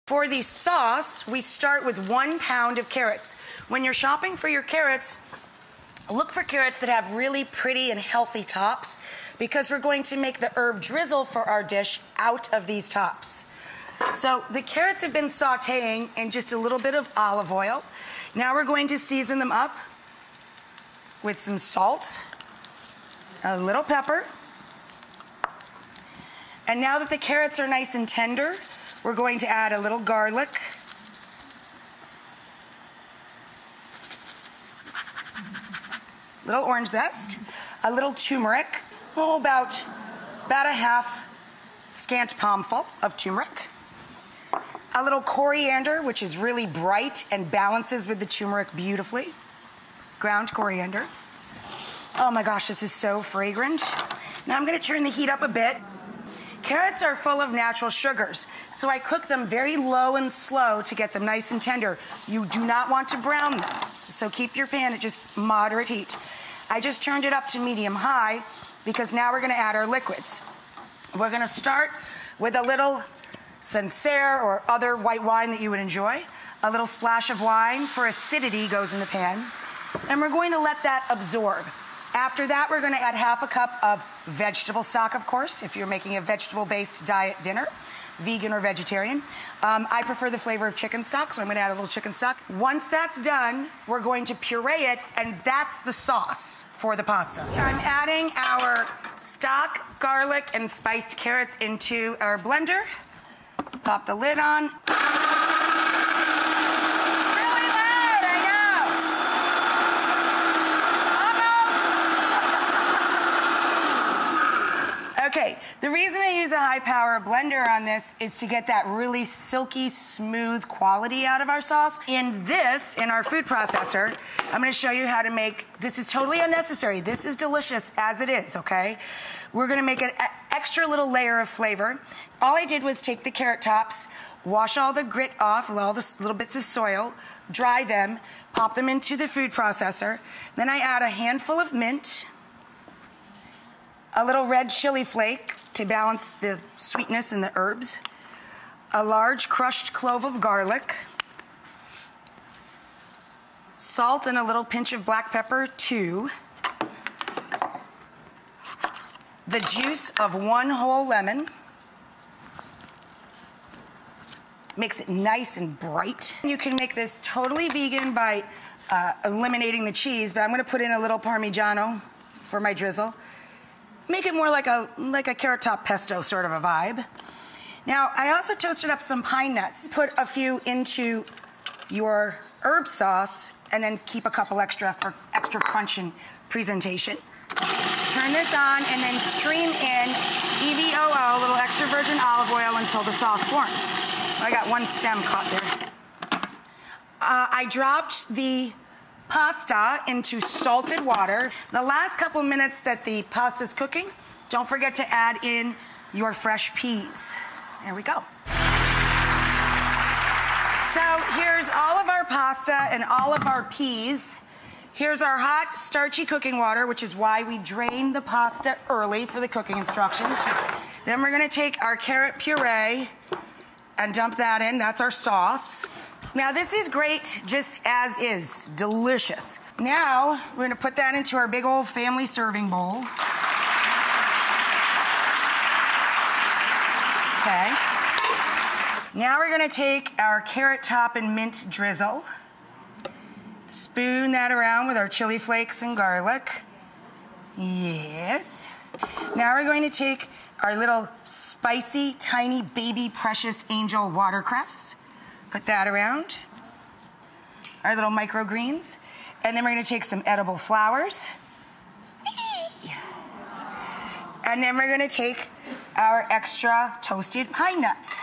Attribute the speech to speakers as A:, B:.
A: For the sauce, we start with 1 pound of carrots. When you're shopping for your carrots, look for carrots that have really pretty and healthy tops because we're going to make the herb drizzle for our dish out of these tops. So the carrots have been sauteing in just a little bit of olive oil. Now we're going to season them up with some salt, a little pepper. And now that the carrots are nice and tender, we're going to add a little garlic, little orange zest, a little turmeric, about a half scant palmful of turmeric, a little coriander, which is really bright and balances with the turmeric beautifully, ground coriander. Oh my gosh, this is so fragrant. Now I'm going to turn the heat up a bit. Carrots are full of natural sugars, so I cook them very low and slow to get them nice and tender. You do not want to brown them, so keep your pan at just moderate heat. I just turned it up to medium-high because now we're going to add our liquids. We're going to start with a little Sancerre or other white wine that you would enjoy. A little splash of wine for acidity goes in the pan, and we're going to let that absorb. After that, we're going to add half a cup of vegetable stock, of course, if you're making a vegetable-based diet dinner, vegan or vegetarian. I prefer the flavor of chicken stock, so I'm going to add a little chicken stock. Once that's done, we're going to puree it, and that's the sauce for the pasta. I'm adding our stock, garlic, and spiced carrots into our blender. Pop the lid on. Okay, the reason I use a high-power blender on this is to get that really silky, smooth quality out of our sauce. In our food processor, I'm going to show you how to make, this is totally unnecessary. This is delicious as it is, okay? We're going to make an extra little layer of flavor. All I did was take the carrot tops, wash all the grit off, all the little bits of soil, dry them, pop them into the food processor. Then I add a handful of mint, a little red chili flake to balance the sweetness and the herbs, a large crushed clove of garlic, salt and a little pinch of black pepper, too, the juice of 1 whole lemon, makes it nice and bright. You can make this totally vegan by eliminating the cheese, but I'm going to put in a little Parmigiano for my drizzle. Make it more like a carrot top pesto sort of a vibe. Now, I also toasted up some pine nuts. Put a few into your herb sauce and then keep a couple extra for extra crunch and presentation. Turn this on and then stream in EVOO, a little extra virgin olive oil until the sauce forms. I got 1 stem caught there. I dropped the pasta into salted water. The last couple minutes that the pasta's cooking, don't forget to add in your fresh peas. There we go. So here's all of our pasta and all of our peas. Here's our hot, starchy cooking water, which is why we drain the pasta early for the cooking instructions. Then we're going to take our carrot puree and dump that in. That's our sauce. Now, this is great just as is. Delicious. Now, we're going to put that into our big old family serving bowl. Okay. Now we're going to take our carrot top and mint drizzle, spoon that around with our chili flakes and garlic. Yes. Now we're going to take our little spicy, tiny, baby, precious angel watercress. Put that around. Our little microgreens. And then we're going to take some edible flowers. And then we're going to take our extra toasted pine nuts.